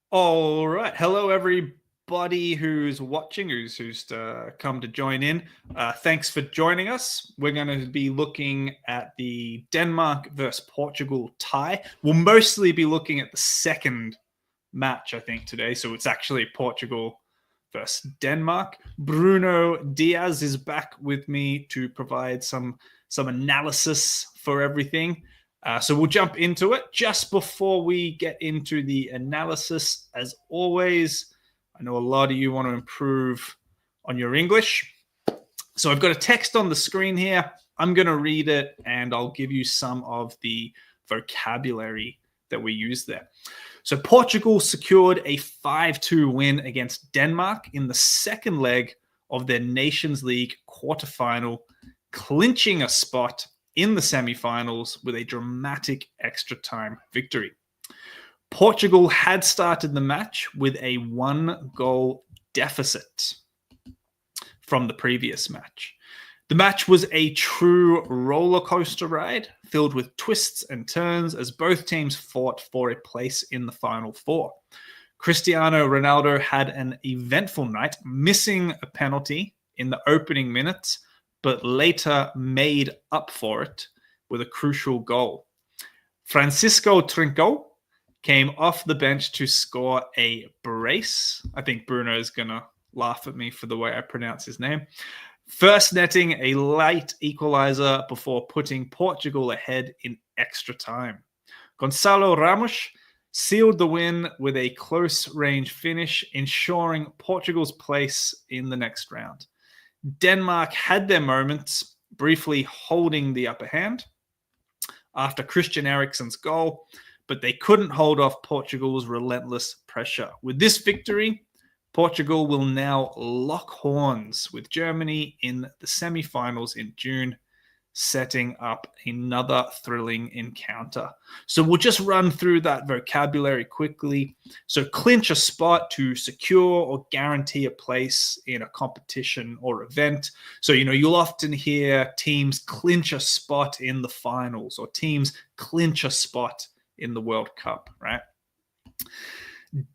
All right. Hello, everybody who's watching, who's come to join in. Thanks for joining us. We're going to be looking at the Denmark versus Portugal tie. We'll mostly be looking at the second match, I think, today. So it's actually Portugal versus Denmark. Bruno Dias is back with me to provide some analysis for everything. So we'll jump into it. Just before we get into the analysis, as always, I know a lot of you want to improve on your English. So I've got a text on the screen here. I'm going to read it, and I'll give you some of the vocabulary that we use there. So Portugal secured a 5-2 win against Denmark in the second leg of their Nations League quarterfinal, clinching a spot in the semi-finals with a dramatic extra time victory. Portugal had started the match with a 1-goal deficit from the previous match. The match was a true roller coaster ride filled with twists and turns as both teams fought for a place in the Final Four. Cristiano Ronaldo had an eventful night, missing a penalty in the opening minutes, but later made up for it with a crucial goal. Francisco Trincão came off the bench to score a brace. I think Bruno is going to laugh at me for the way I pronounce his name. First netting a late equalizer before putting Portugal ahead in extra time. Gonçalo Ramos sealed the win with a close-range finish, ensuring Portugal's place in the next round. Denmark had their moments, briefly holding the upper hand after Christian Eriksen's goal, but they couldn't hold off Portugal's relentless pressure. With this victory, Portugal will now lock horns with Germany in the semi-finals in June, setting up another thrilling encounter. So we'll just run through that vocabulary quickly. So clinch a spot, to secure or guarantee a place in a competition or event. So, you'll often hear teams clinch a spot in the finals, or teams clinch a spot in the World Cup, right?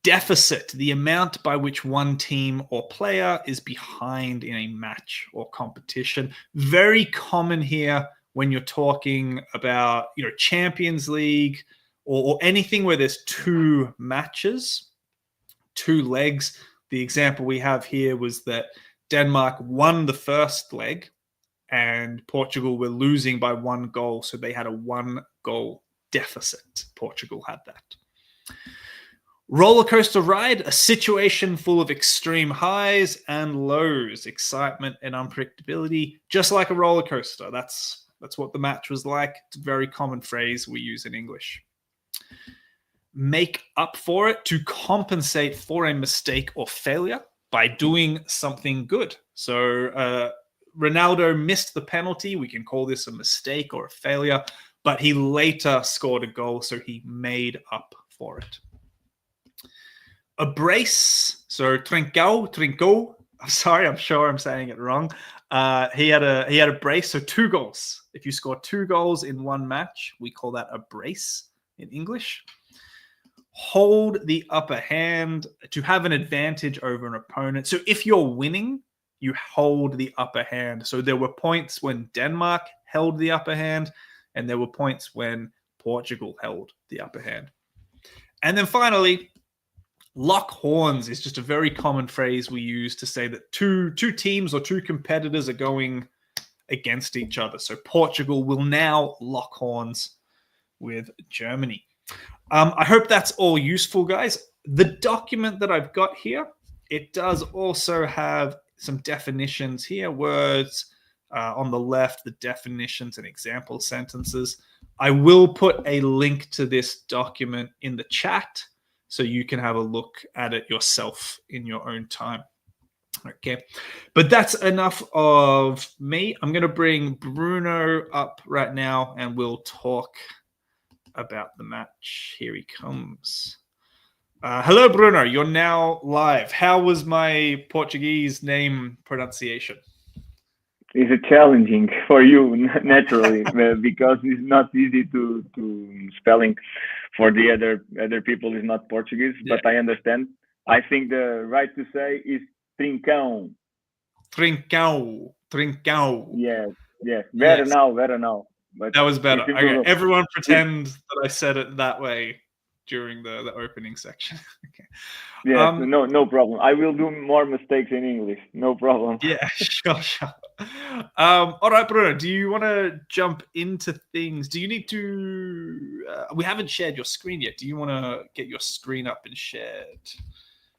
Deficit, the amount by which one team or player is behind in a match or competition. Very common here when you're talking about, Champions League or anything where there's two matches, two legs. The example we have here was that Denmark won the first leg and Portugal were losing by 1 goal. So they had a 1-goal deficit. Portugal had that. Roller coaster ride, a situation full of extreme highs and lows, excitement and unpredictability, just like a roller coaster. That's what the match was like. It's a very common phrase we use in English. Make up for it, to compensate for a mistake or failure by doing something good. So Ronaldo missed the penalty. We can call this a mistake or a failure, but he later scored a goal, so he made up for it. A brace, so Trincão. I'm sorry, I'm sure I'm saying it wrong. He had a brace, so 2 goals. If you score 2 goals in one match, we call that a brace in English. Hold the upper hand, to have an advantage over an opponent. So if you're winning, you hold the upper hand. So there were points when Denmark held the upper hand, and there were points when Portugal held the upper hand. And then finally, lock horns is just a very common phrase we use to say that two teams or two competitors are going against each other. So Portugal will now lock horns with Germany. I hope that's all useful, guys. The document that I've got here, it does also have some definitions here, words on the left, the definitions and example sentences. I will put a link to this document in the chat, so you can have a look at it yourself in your own time. Okay, but that's enough of me. I'm going to bring Bruno up right now, and we'll talk about the match. Here he comes. Hello, Bruno. You're now live. How was my Portuguese name pronunciation? It's a challenging for you naturally because it's not easy to spelling for the other people is not Portuguese, Yeah. but I understand. I think the right to say is trincão. Trincão. Trincão. Yes, yes, better Yes, now, better now. But that was better. it's Okay, improvable. everyone It, pretend that I said it that way during the opening section. Okay. yes, no problem. I will do more mistakes in English. No problem. Yeah, sure. All right, Bruno, do you want to jump into things? Do you need to? We haven't shared your screen yet. Do you want to get your screen up and shared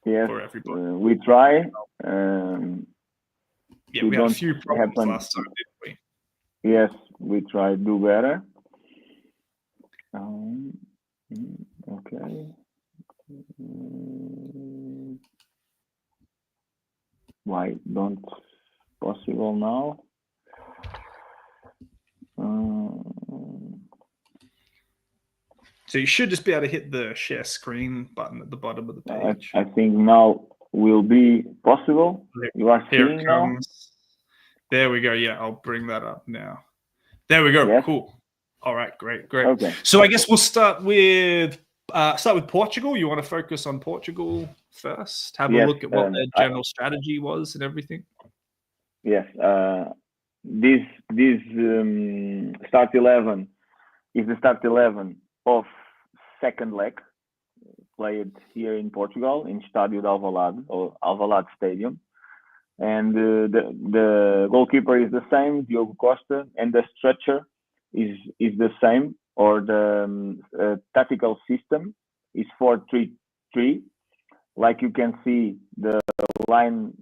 Yes, for everybody? we try. Um, Yeah, we we had a don't few problems happen. last time, didn't Yes, we try do better. Okay. Why don't possible now? So you should just be able to hit the share screen button at the bottom of the page. I think now will be possible. You are Here seeing it now? comes. There we go. Yeah, I'll bring that up now. There we go. Yes. Cool. All right, great. Okay. So I guess we'll start with Portugal. You want to focus on Portugal first? Have a look at what their general strategy was and everything. Yes. This start 11 is the start 11 of second leg played here in Portugal in Estádio de Alvalade or Alvalade Stadium. And the goalkeeper is the same, Diogo Costa, and the structure is the same, or the tactical system is 4-3-3. Like you can see, the line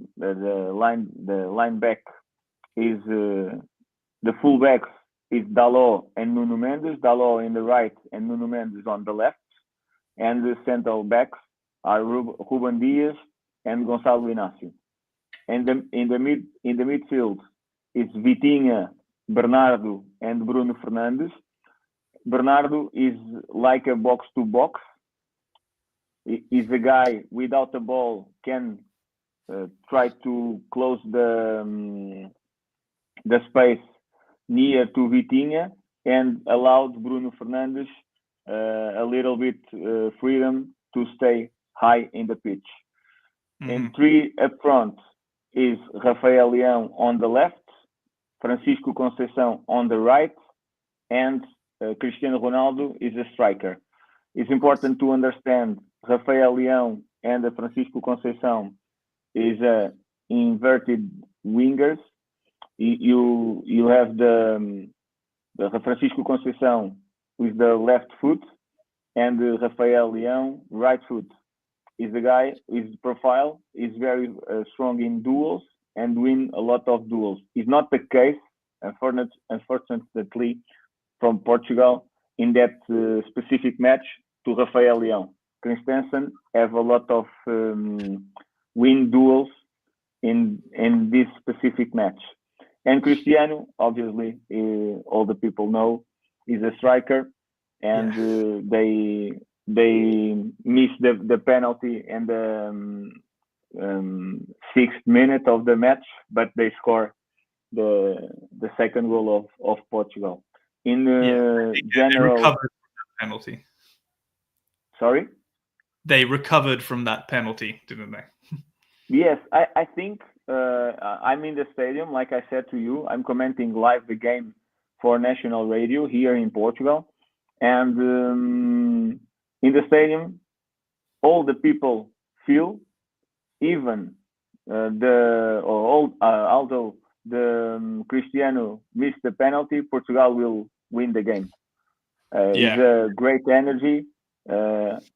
back is the full backs is Dalot and Nuno Mendes. Dalot in the right and Nuno Mendes on the left, and the central backs are Ruben Dias and Gonçalo Inácio. And in the midfield, it's Vitinha, Bernardo, and Bruno Fernandes. Bernardo is like a box-to-box. He's a guy without the ball can try to close the space near to Vitinha and allowed Bruno Fernandes a little bit freedom to stay high in the pitch. And three up front is Rafael Leão on the left, Francisco Conceição on the right, and Cristiano Ronaldo is a striker. It's important to understand Rafael Leão and Francisco Conceição is inverted wingers. You have the Francisco Conceição with the left foot and Rafael Leão right foot. Is the guy, his profile is very strong in duels and win a lot of duels. It's not the case, unfortunately, from Portugal in that specific match to Rafael Leão. Christensen have a lot of win duels in this specific match. And Cristiano, obviously, all the people know, is a striker, and they missed the penalty in the 6th minute of the match, but they score the second goal of Portugal. In general, they recovered from that penalty. Sorry? They recovered from that penalty, didn't they? Yes, I think I'm in the stadium. Like I said to you, I'm commenting live the game for national radio here in Portugal, and in the stadium, all the people feel, even although the Cristiano missed the penalty, Portugal will win the game. It's a great energy.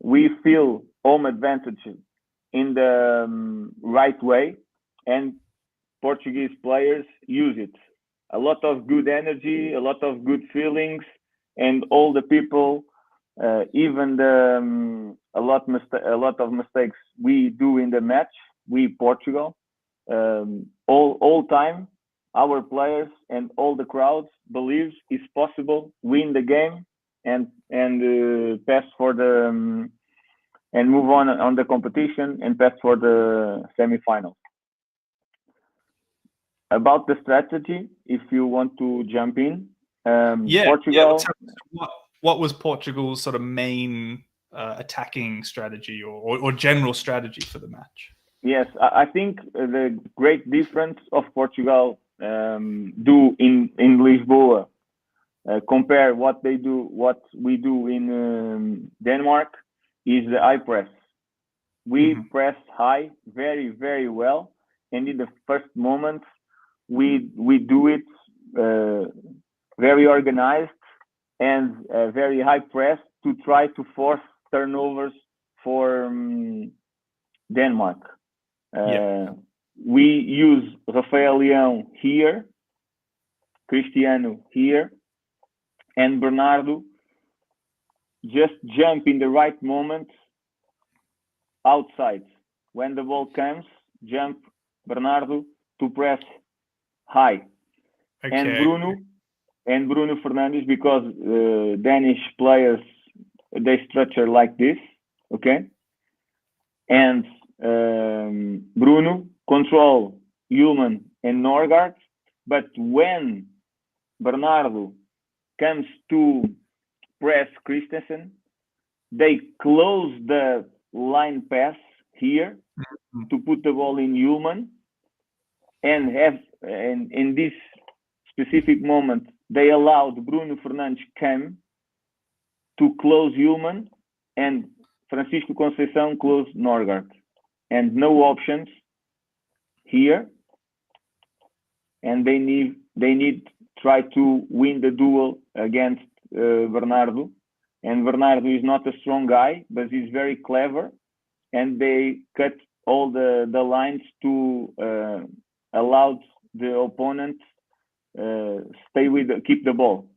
We feel home advantage in the right way, and Portuguese players use it. A lot of good energy, a lot of good feelings, and all the people, even a lot of mistakes we do in the match, we Portugal, all time, our players and all the crowds believes it's possible win the game and pass for the and move on the competition and pass for the semifinals. About the strategy, if you want to jump in, Portugal. Portugal. What was Portugal's sort of main attacking strategy or general strategy for the match? Yes, I think the great difference of Portugal do in Lisboa compare what we do in Denmark is the high press. We press high very, very well, and in the first moment we do it very organized and very high press to try to force turnovers for Denmark. We use Rafael Leão here, Cristiano here, and Bernardo just jump in the right moment outside. When the ball comes, jump Bernardo to press high. Okay. And Bruno Fernandes, because Danish players, they structure like this, okay? And Bruno control Hjulmand and Norgard, but when Bernardo comes to press Christensen, they close the line pass here to put the ball in Hjulmand, and in this specific moment they allowed Bruno Fernandes come to close Hjulmand, and Francisco Conceição close Norgard, and no options here, and they need try to win the duel against Bernardo, and Bernardo is not a strong guy, but he's very clever, and they cut all the lines to allow the opponent keep the ball,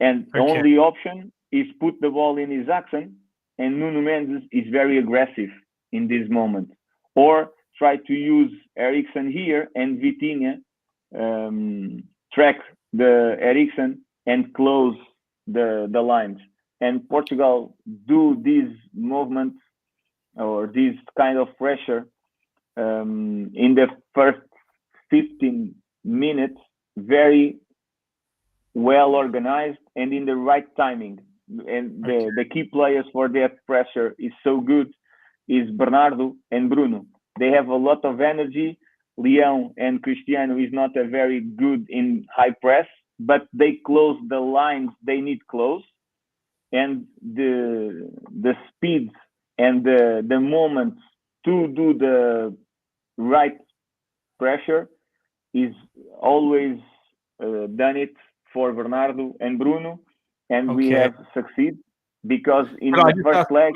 and the only option is put the ball in Isaacson, and Nuno Mendes is very aggressive in this moment, or try to use Eriksen here and Vitinha track the Eriksen and close the lines. And Portugal do these movements or this kind of pressure in the first 15 minutes, very well organized and in the right timing. And the key players for that pressure is so good is Bernardo and Bruno. They have a lot of energy. Leão and Cristiano is not a very good in high press, but they close the lines they need close, and the speed and the moments to do the right pressure is always done it for Bernardo and Bruno, and we have succeeded because in the first leg.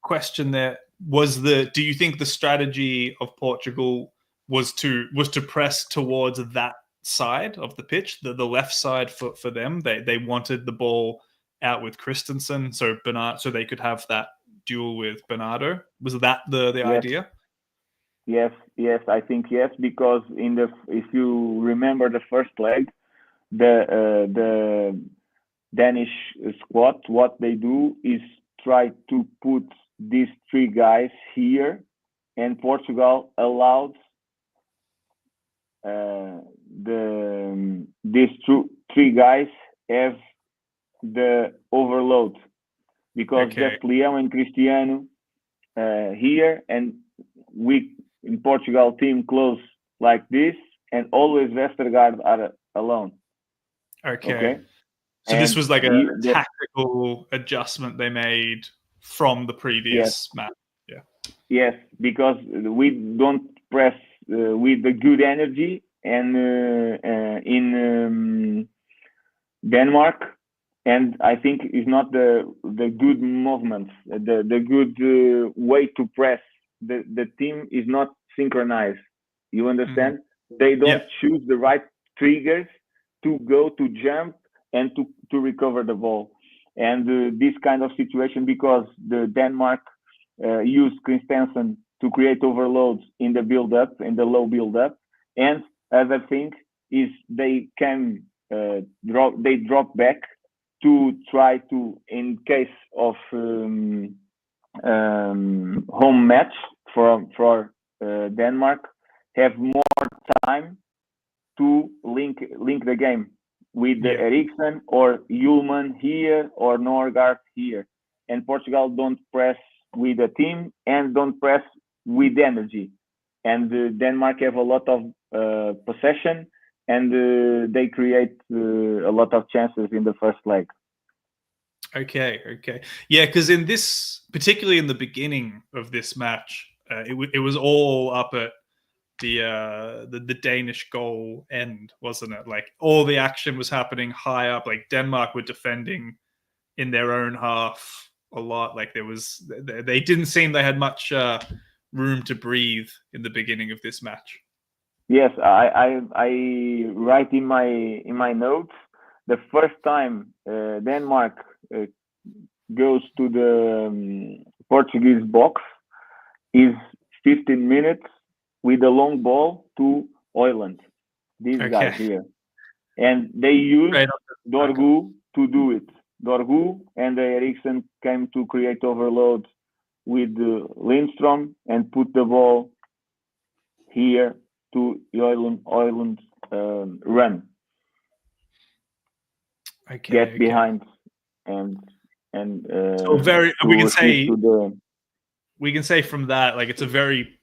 Question there do you think the strategy of Portugal was to press towards that side of the pitch, the left side for them? They wanted the ball out with Christensen, so they could have that duel with Bernardo. Was that the idea? Yes, I think yes, because if you remember the first leg, the Danish squad, what they do is try to put these three guys here, and Portugal allowed these three guys have the overload, because just Leão and Cristiano here, and we in Portugal team close like this, and always Vestergaard are alone. Okay. So this was like a tactical adjustment they made from the previous match. Yeah. Yes, because we don't press with the good energy, and in Denmark, and I think it's not the good movement, the good way to press. The team is not synchronized. You understand? They don't choose the right triggers to go to jump and to recover the ball. And this kind of situation, because the Denmark used Christensen to create overloads in the build-up, in the low build-up, and other thing is they can drop back to try to, in case of home match for Denmark, have more time to link the game with the Eriksen or Ullman here or Norgard here. And Portugal don't press with a team and don't press with energy. And Denmark have a lot of possession, and they create a lot of chances in the first leg. Okay. Yeah, because in this, particularly in the beginning of this match, it was all up at the Danish goal end, wasn't it? Like all the action was happening high up. Like Denmark were defending in their own half a lot. Like they didn't seem they had much room to breathe in the beginning of this match. Yes, I write in my notes the first time Denmark goes to the Portuguese box is 15 minutes with a long ball to Oyland, these guys here. And they used Dorgu to do it. Dorgu and Eriksen came to create overload with Lindstrom and put the ball here to Oyland run. Get behind and so very we can say from that, like it's a very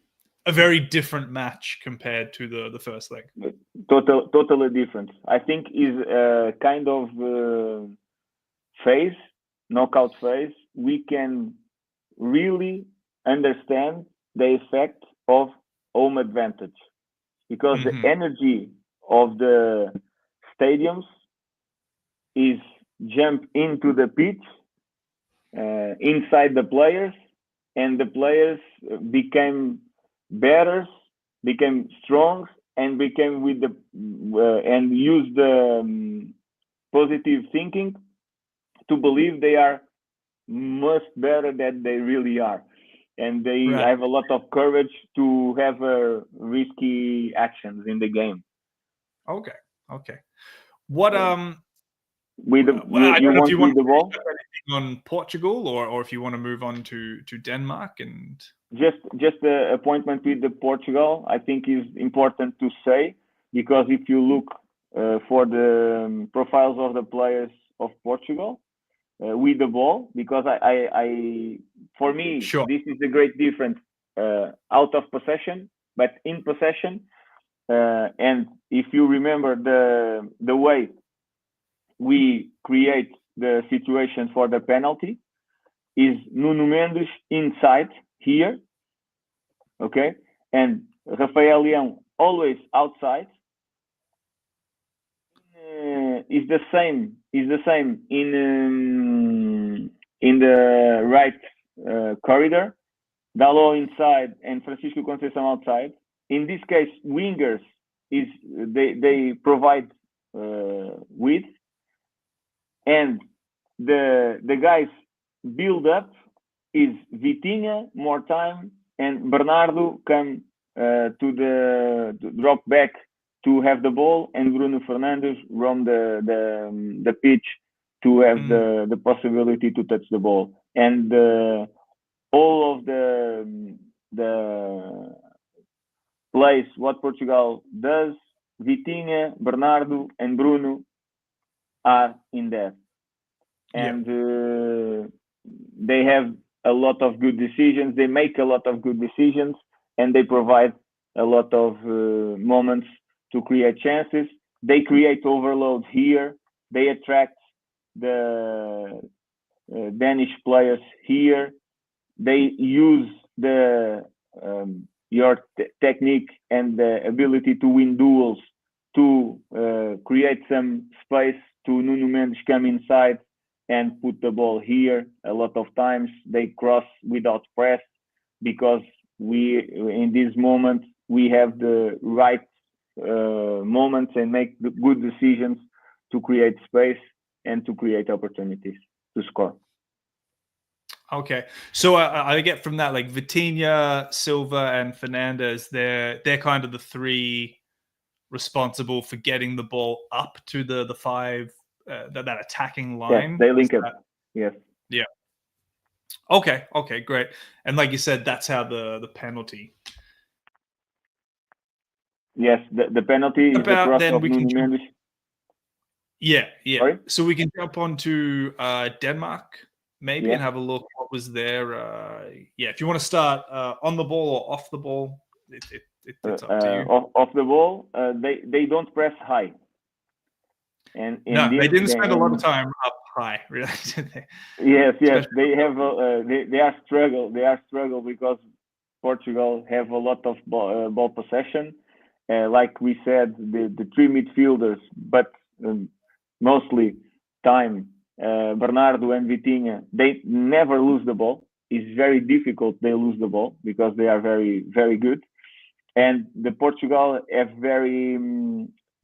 different match compared to the first leg. Totally different. I think is a kind of knockout phase. We can really understand the effect of home advantage, because the energy of the stadiums is jump into the pitch inside the players, and the players became better, became strong, and became with the and use the positive thinking to believe they are much better than they really are, and they have a lot of courage to have risky actions in the game. Okay. What with the, I don't know if you want the ball on Portugal or if you want to move on to Denmark and just the appointment with the Portugal, I think is important to say, because if you look for the profiles of the players of Portugal with the ball, because I for me this is a great difference out of possession, but in possession, and if you remember the way we create the situation for the penalty is Nuno Mendes inside here, okay, and Rafael Leão always outside. Is the same in the right corridor. Dalot inside and Francisco Conceição outside. In this case, wingers is they provide width, and the guys build up is Vitinha more time, and Bernardo come to drop back to have the ball, and Bruno Fernandes roam the pitch to have the possibility to touch the ball. And all of the plays what Portugal does, Vitinha, Bernardo, and Bruno are in there. And they have a lot of good decisions. They make a lot of good decisions, and they provide a lot of moments to create chances. They create overload here. They attract the Danish players here. They use your technique and the ability to win duels to create some space to Nuno Mendes come inside and put the ball here. A lot of times they cross without press, because in this moment we have the right moments and make the good decisions to create space and to create opportunities to score. Okay, so I get from that, like Vitinha, Silva, and Fernandes, they're kind of the three responsible for getting the ball up to the five, that attacking line. Yes, they link it. Yes. Yeah. Okay, great. And like you said, that's how the penalty. Yes, the penalty is the About cross then of we can Nuno jump, Mendes. yeah. Sorry? So we can jump on to Denmark maybe Yeah. and have a look what was there. If you want to start on the ball or off the ball, it's up to you. Off the ball, they don't press high. And No, in they this, didn't spend a lot of time up high, really, did they? Yes, Especially they have they are struggle. They are struggle because Portugal have a lot of ball possession. Like we said, the three midfielders, but mostly time. Bernardo and Vitinha, they never lose the ball. It's very difficult they lose the ball because they are very very good. And the Portugal have very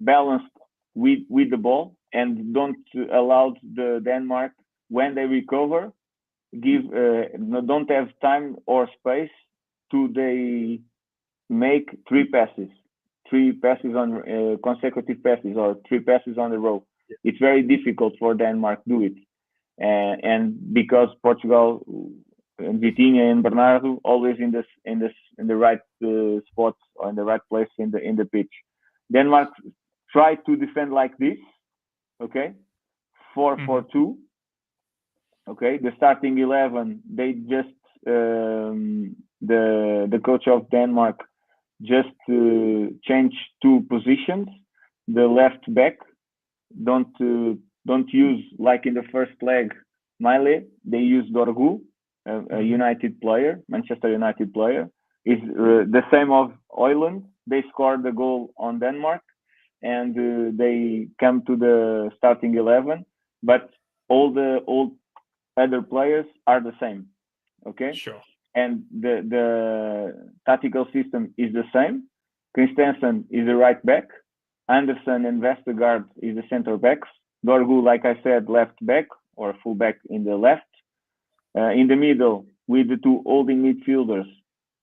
balanced with the ball and don't allow the Denmark when they recover don't have time or space to they make three passes on consecutive passes or three passes on the row. It's very difficult for Denmark to do it, and because Portugal and Vitinha and Bernardo always in the right spots or in the right place in the pitch. Denmark try to defend like this, okay, 4-4-2. Okay, the starting 11, they just the coach of Denmark just change two positions. The left back don't use like in the first leg Miley. They use Dorgu, a United player, Manchester United player. Is the same of Oyland. They scored the goal on Denmark, and they come to the starting 11. But all other players are the same. Okay. Sure. And the tactical system is the same. Christensen is the right back. Anderson and Vestergaard is the center backs. Dorgu, like I said, left back or full back in the left. In the middle, with the two holding midfielders,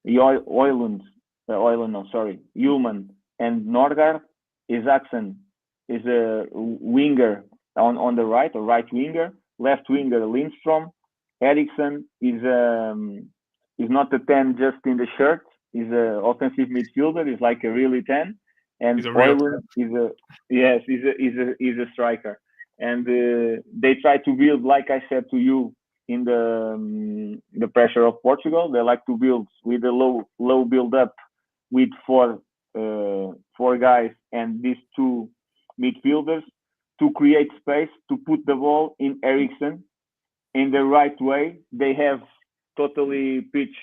Højlund, Ullman and Norgard. Isaksen is a winger on the right, or right winger. Left winger Lindstrom. Eriksen is not a 10 just in the shirt. He's an offensive midfielder. He's like a really 10. And Højlund is a striker. And they try to build, like I said to you, in the pressure of Portugal. They like to build with a low build up with four guys and these two midfielders to create space to put the ball in Eriksen in the right way. They have totally pitch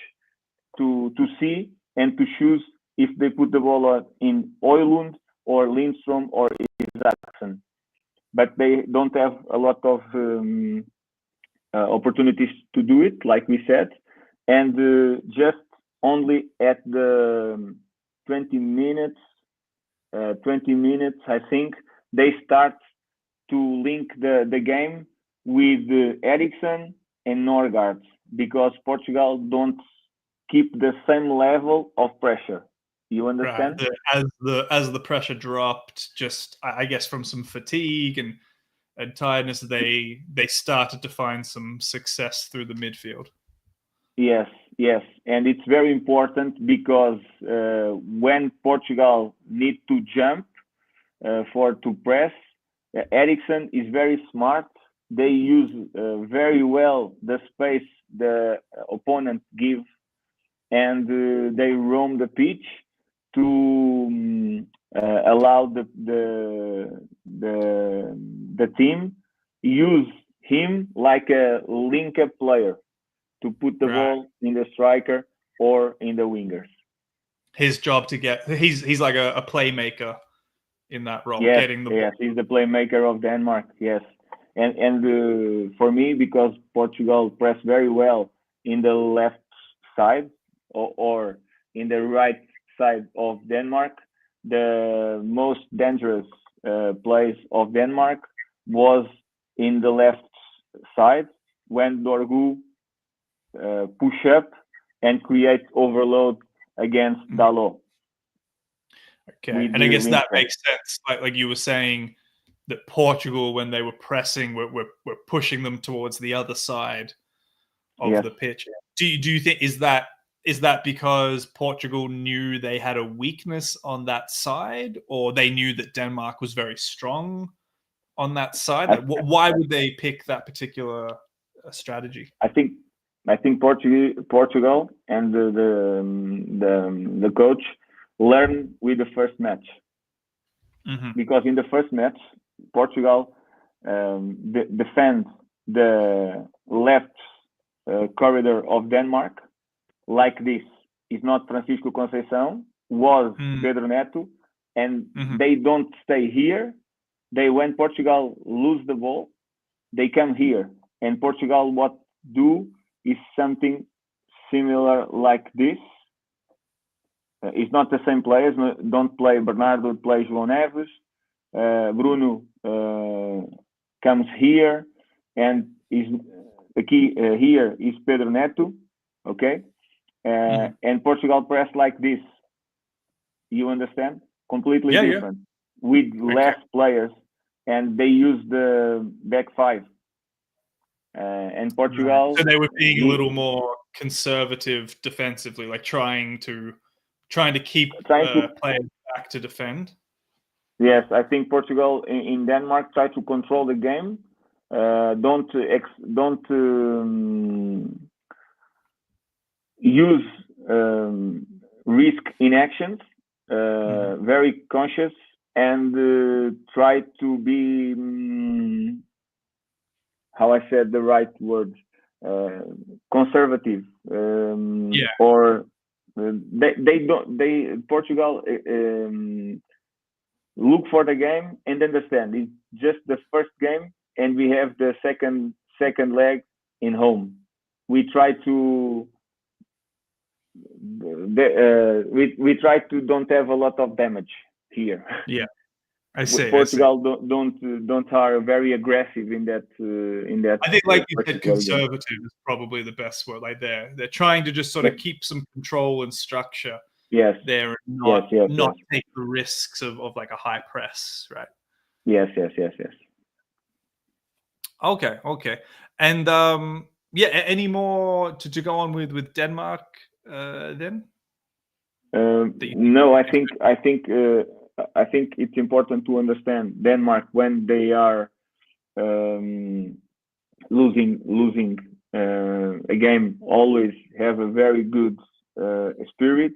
to see and to choose if they put the ball in Højlund or Lindstrom or Isaksen. But they don't have a lot of opportunities to do it, like we said. And just only at the 20 minutes, I think, they start to link the game with Eriksen and Norgard, because Portugal don't keep the same level of pressure. You understand? Right. As the pressure dropped, just I guess from some fatigue and tiredness, they started to find some success through the midfield. Yes, and it's very important because when Portugal need to jump to press, Eriksen is very smart. They use very well the space the opponent give, and they roam the pitch to allow the team use him like a link-up player to put the ball in the striker or in the wingers. His job he's like a playmaker in that role. Yes, getting the ball. He's the playmaker of Denmark. Yes, and for me, because Portugal press very well in the left side or in the right side of Denmark, the most dangerous place of Denmark was in the left side when Dorgu push up and create overload against Dalot. Okay, and I guess that makes sense. Like you were saying, that Portugal, when they were pressing, were pushing them towards the other side of the pitch. Do you think is that is that because Portugal knew they had a weakness on that side, or they knew that Denmark was very strong on that side? Like, why would they pick that particular strategy? I think Portugal and the coach learn with the first match, because in the first match Portugal defends the left corridor of Denmark like this. It's not Francisco Conceição, was Pedro Neto, and they don't stay here. When Portugal lose the ball, they come here, and Portugal what do is something similar like this. It's not the same players. Don't play Bernardo, play João Neves. Bruno comes here, and is the key here is Pedro Neto, okay? And Portugal press like this. You understand? Completely different. With less players, and they use the back five. And Portugal. So they were being a little more conservative defensively, like trying to keep players back to defend. Yes, I think Portugal in Denmark try to control the game. Don't use risk in actions. Very conscious, and try to be how I said the right word, conservative. Or Portugal look for the game and understand it's just the first game, and we have the second leg in home. We try to we try to don't have a lot of damage here. Yeah, I see. Portugal don't are very aggressive in that. I think, like you said, conservative is probably the best word. Like they're trying to just sort of keep some control and structure. Yes. There, and not take the risks of like a high press, right? Yes. Okay. And any more to go on with Denmark then? No, I think it's important to understand Denmark when they are losing a game. Always have a very good spirit,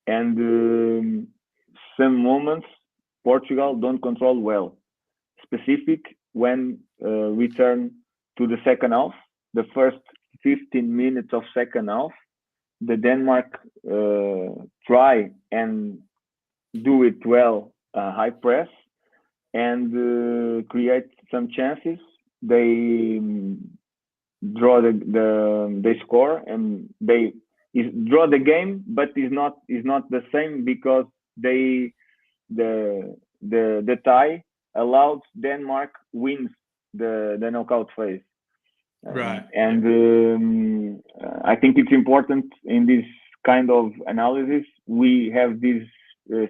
and some moments Portugal don't control well. Specific when we turn to the second half, the first 15 minutes of second half, the Denmark try and do it well, high press, and create some chances. They draw they score, and they draw the game, but is not the same, because the tie allowed Denmark wins the knockout phase. Right. And I think it's important in this kind of analysis we have this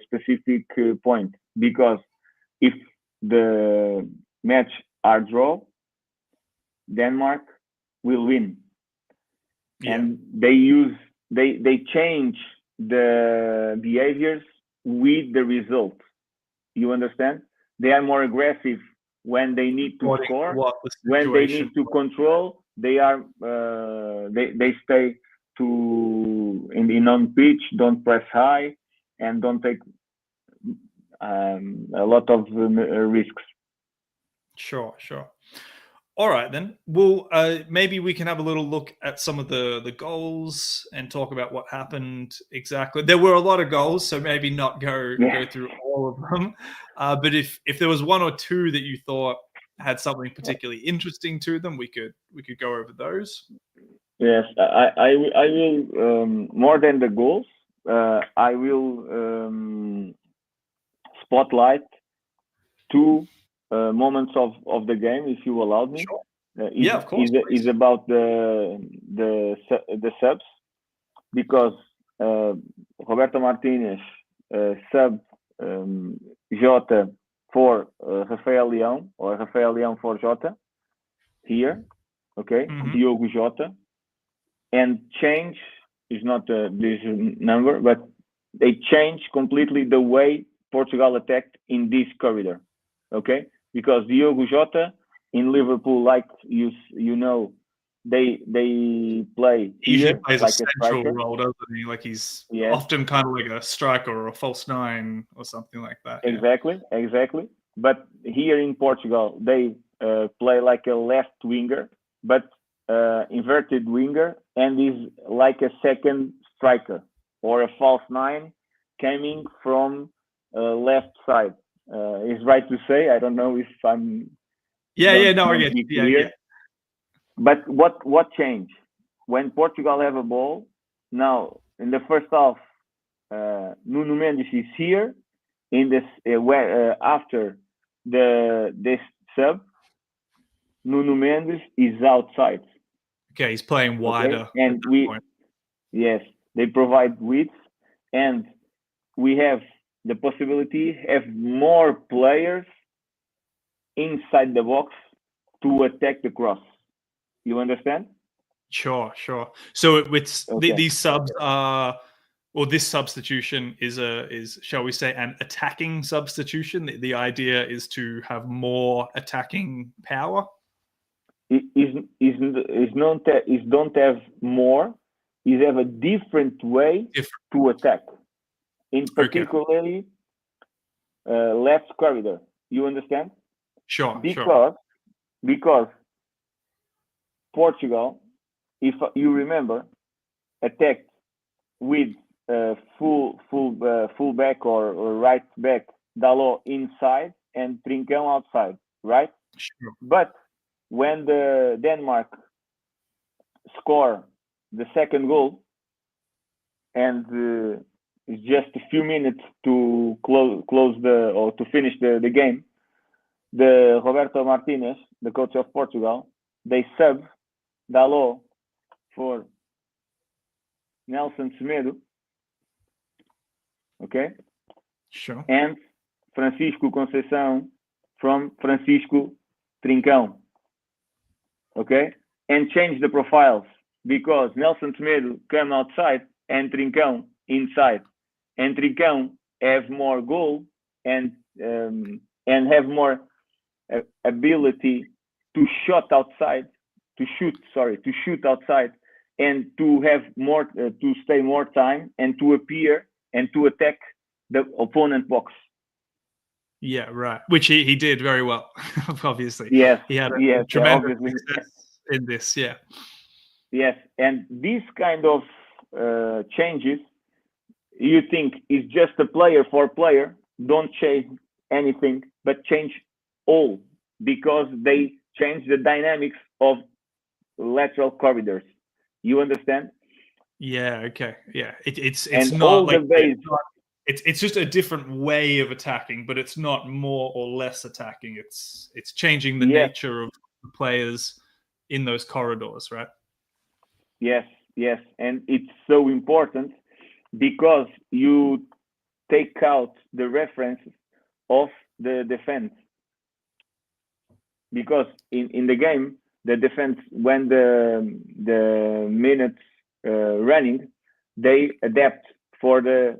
specific point, because if the match are draw, Denmark will win. And they change the behaviors with the result. You understand? They are more aggressive when they need to score. When they need to control, they are they stay in on pitch, don't press high, and don't take a lot of risks. Sure. All right, then. Well, maybe we can have a little look at some of the goals and talk about what happened exactly. There were a lot of goals, so maybe not go through all of them. But if there was one or two that you thought had something particularly interesting to them, we could go over those. Yes, I will more than the goals. I will spotlight two moments of the game, if you allowed me. Sure. Of course. Is about the subs, because Roberto Martinez sub Jota for Rafael Leão, or Rafael Leão for Jota here, okay? Diogo Jota, and change this number, but they changed completely the way Portugal attacked in this corridor. Okay, because Diogo Jota in Liverpool, like you know, they play He usually here plays like a central striker. role, doesn't he? Like he's Yes, often kind of like a striker or a false nine or something like that. Yeah. exactly. But here in Portugal, they play like a left winger, but inverted winger, and is like a second striker or a false nine coming from left side. Is right to say. I don't know if I'm No, I don't get be you. clear. Yeah. But what changed when Portugal have a ball? Now in the first half, Nuno Mendes is here. In this after this sub, Nuno Mendes is outside. Okay, he's playing wider. Okay? And they provide width, and we have the possibility have more players inside the box to attack the cross. You understand? Sure. So these subs Okay. are, or this substitution is shall we say an attacking substitution? The idea is to have more attacking power. Don't have more. Is have a different way to attack, in particularly left corridor. You understand? Sure. Because Portugal, if you remember, attacked with full back or right back Dalot inside and Trincão outside, right? Sure. But when the Denmark score the second goal, and it's just a few minutes to to finish the game, the Roberto Martinez, the coach of Portugal, they sub Dalot for Nelson Semedo, okay? Sure. And Francisco Conceição from Francisco Trincão, okay? And change the profiles because Nelson Semedo come outside and Trincão inside, and Trincão have more goal and have more ability to shoot outside, and to have more to stay more time and to appear and to attack the opponent box. Yeah, right. Which he did very well, obviously. Yes, he had a tremendous obviously. success in this. Yeah. Yes, and this kind of changes, you think is just a player for player, don't change anything, but change all, because they change the dynamics of lateral corridors. You understand? Yeah. Okay. Yeah. It's and not all like the base. it's just a different way of attacking, but it's not more or less attacking. It's changing the nature of the players in those corridors, right? Yes, and it's so important because you take out the references of the defense. Because in the game, the defense, when the minutes running, they adapt for the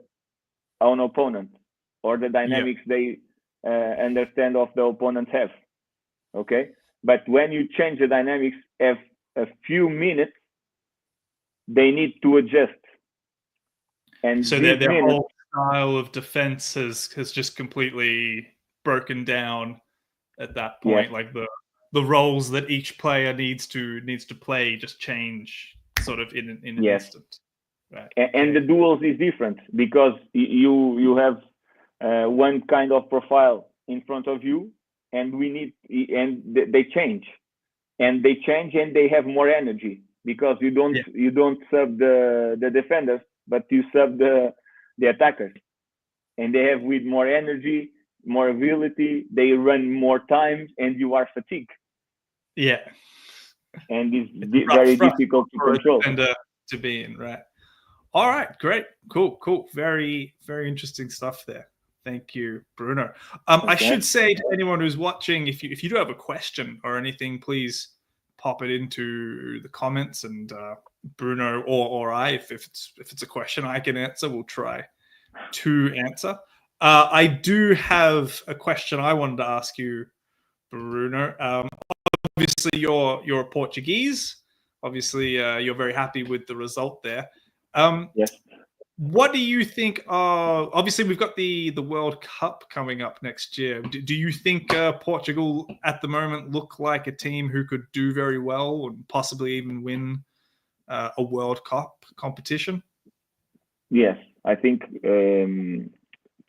own opponent or the dynamics they understand of the opponent have. Okay, but when you change the dynamics of a few minutes, they need to adjust. And so their whole style of defense has just completely broken down at that point. Like the roles that each player needs to play just change sort of in an instant. Right. And the duels is different because you have one kind of profile in front of you, and they change, and they have more energy because you don't sub the defenders, but you sub the attackers, and they have with more energy, more ability, they run more times, and you are fatigued. Yeah, and it's very difficult to control. To be in, right? All right, great, cool. Very, very interesting stuff there. Thank you, Bruno. I should say to anyone who's watching, if you do have a question or anything, please pop it into the comments, and Bruno or I, if it's a question I can answer, we'll try to answer. I do have a question I wanted to ask you, Bruno. Obviously, you're Portuguese. Obviously, you're very happy with the result there. Yes. What do you think? Obviously, we've got the World Cup coming up next year. Do you think Portugal at the moment look like a team who could do very well and possibly even win a World Cup competition? Yes, I think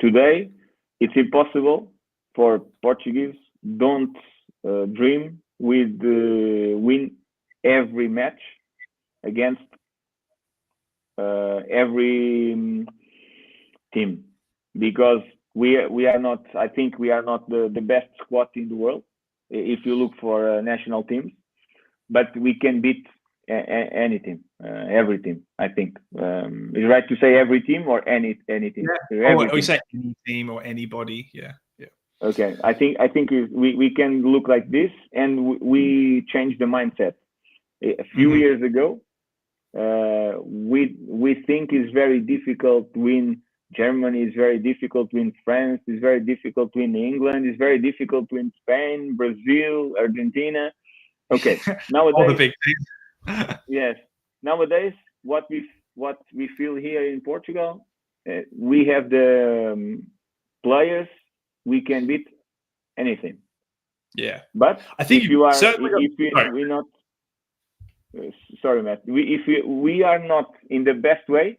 today it's impossible for Portuguese. Don't dream with win every match against every team, because we are not. I think we are not the best squad in the world if you look for national teams, but we can beat any team, every team. I think it's right to say every team or any team. Yeah. We say any team or anybody. Yeah. Okay, I think we can look like this, and we changed the mindset. A few years ago, we think it's very difficult to win Germany, it's very difficult to win France, it's very difficult to win England, it's very difficult to win Spain, Brazil, Argentina. Okay, nowadays, all the big teams. Yes, nowadays what we feel here in Portugal, we have the players, we can beat anything. Yeah, but I think we're not. Sorry, Matt. If we are not in the best way,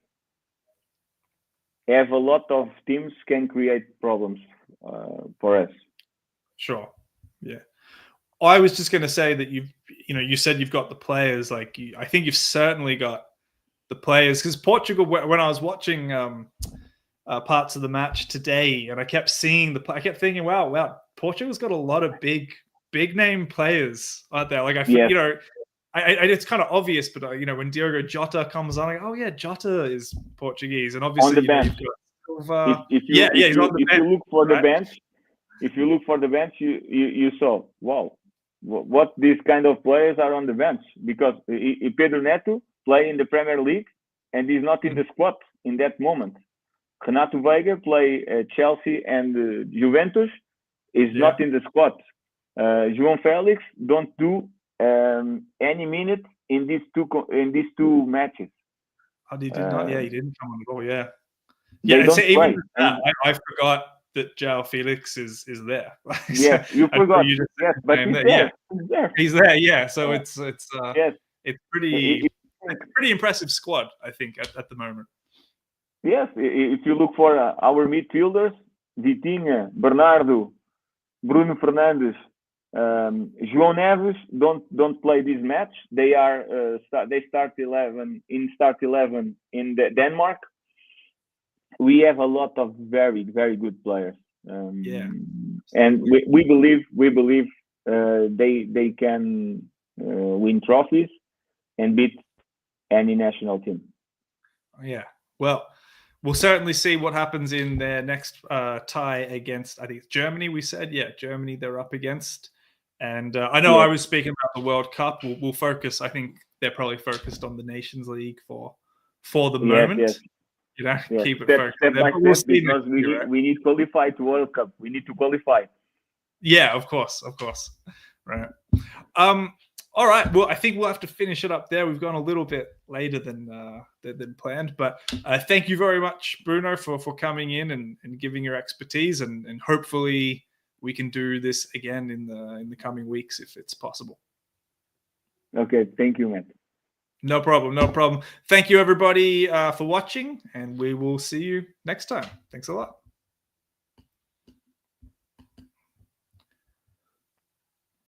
have a lot of teams can create problems for us. Sure. Yeah. I was just going to say that you said you've got the players. Like, I think you've certainly got the players, because Portugal, when I was watching parts of the match today, and I kept seeing I kept thinking, wow, Portugal's got a lot of big name players out there. Like, it's kind of obvious, but when Diogo Jota comes on, like, oh yeah, Jota is Portuguese, and obviously on the bench. He's on the bench. If you look for the bench, you saw, wow, what these kind of players are on the bench, because Pedro Neto play in the Premier League and he's not in the squad in that moment. Renato Veiga play Chelsea and Juventus, is not in the squad. João Felix don't do any minute in these two matches. Oh, he did not. Yeah, he didn't come on at all. Yeah. Even that, I forgot that João Felix is there. Yes, you forgot. Yes, but he's there. Yeah. He's there. Yeah. So it's yes, it's pretty impressive squad, I think, at the moment. Yes, if you look for our midfielders, Vitinha, Bernardo, Bruno Fernandes, João Neves don't play this match. They start 11 in Denmark. We have a lot of very, very good players. And we believe they can win trophies and beat any national team. Yeah. Well, we'll certainly see what happens in their next tie against, I think it's Germany, we said. Yeah, Germany they're up against. And I know I was speaking about the World Cup. We'll focus. I think they're probably focused on the Nations League for the moment. Yes. Keep it focused. Step by step, because we need to qualify to World Cup. We need to qualify. Yeah, of course. Right. All right. Well, I think we'll have to finish it up there. We've gone a little bit later than planned, but thank you very much, Bruno, for coming in and giving your expertise, and hopefully we can do this again in the coming weeks if it's possible. Okay. Thank you, Matt. No problem. Thank you, everybody, for watching, and we will see you next time. Thanks a lot.